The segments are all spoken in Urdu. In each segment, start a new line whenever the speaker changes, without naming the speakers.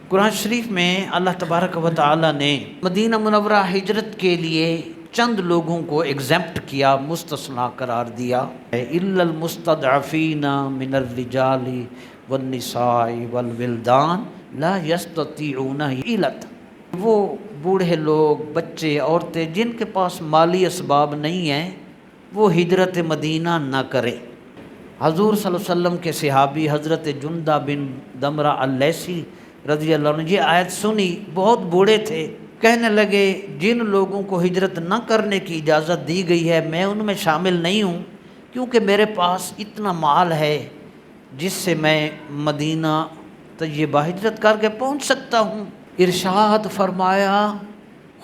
قرآن شریف میں اللہ تبارک و تعالی نے مدینہ منورہ ہجرت کے لیے چند لوگوں کو ایگزمپٹ کیا، مستثنیٰ قرار دیا، الا المستضعفین من الرجال والنساء والولدان لا یستطیعون حیلۃ۔ وہ بوڑھے لوگ، بچے، عورتیں جن کے پاس مالی اسباب نہیں ہیں وہ ہجرت مدینہ نہ کریں۔ حضور صلی اللہ علیہ وسلم کے صحابی حضرت جندہ بن دمرہ اللیثی رضی اللہ عنہ یہ آیت سنی، بہت بوڑھے تھے، کہنے لگے جن لوگوں کو ہجرت نہ کرنے کی اجازت دی گئی ہے میں ان میں شامل نہیں ہوں، کیونکہ میرے پاس اتنا مال ہے جس سے میں مدینہ طیبہ ہجرت کر کے پہنچ سکتا ہوں۔ ارشاد فرمایا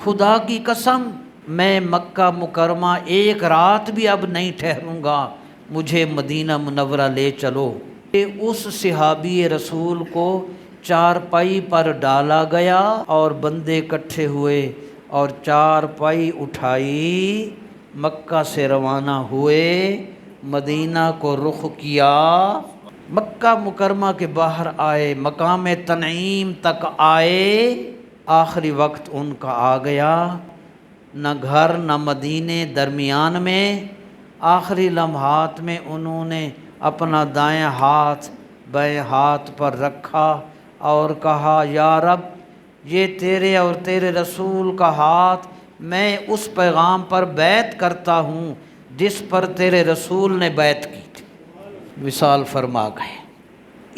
خدا کی قسم میں مکہ مکرمہ ایک رات بھی اب نہیں ٹھہروں گا، مجھے مدینہ منورہ لے چلو۔ اس صحابی رسول کو چارپائی پر ڈالا گیا اور بندے اکٹھے ہوئے اور چارپائی اٹھائی، مکہ سے روانہ ہوئے، مدینہ کو رخ کیا، مکہ مکرمہ کے باہر آئے، مقام تنعیم تک آئے، آخری وقت ان کا آ گیا، نہ گھر نہ مدینے درمیان میں، آخری لمحات میں انہوں نے اپنا دائیں ہاتھ بائیں ہاتھ پر رکھا اور کہا یا رب یہ تیرے اور تیرے رسول کا ہاتھ، میں اس پیغام پر بیعت کرتا ہوں جس پر تیرے رسول نے بیعت کی تھی، وصال فرما گئے۔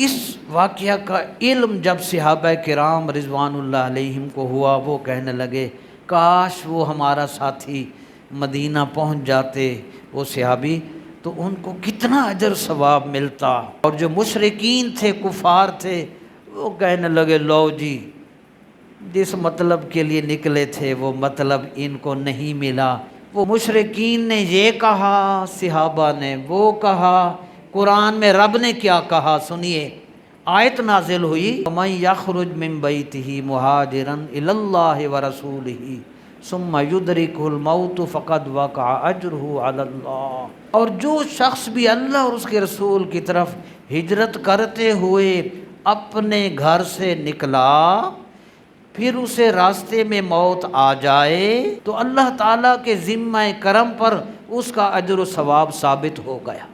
اس واقعہ کا علم جب صحابہ کرام رضوان اللہ علیہم کو ہوا، وہ کہنے لگے کاش وہ ہمارا ساتھی مدینہ پہنچ جاتے، وہ صحابی، تو ان کو کتنا اجر ثواب ملتا۔ اور جو مشرکین تھے، کفار تھے، وہ کہنے لگے لو جی جس مطلب کے لیے نکلے تھے وہ مطلب ان کو نہیں ملا۔ وہ مشرکین نے یہ کہا، صحابہ نے وہ کہا، قرآن میں رب نے کیا کہا سنیے، آیت نازل ہوئی وَمَن يَخْرُجْ مِن بَيْتِهِ مُهَاجِرًا إِلَى اللَّهِ وَرَسُولِهِ ثُمَّ يُدْرِكُهُ الْمَوْتُ فَقَدْ وَقَعَ أَجْرُهُ عَلَى اللَّهِ۔ اور جو شخص بھی اللہ اور اس کے رسول کی طرف ہجرت کرتے ہوئے اپنے گھر سے نکلا پھر اسے راستے میں موت آ جائے تو اللہ تعالیٰ کے ذمہ کرم پر اس کا اجر و ثواب ثابت ہو گیا۔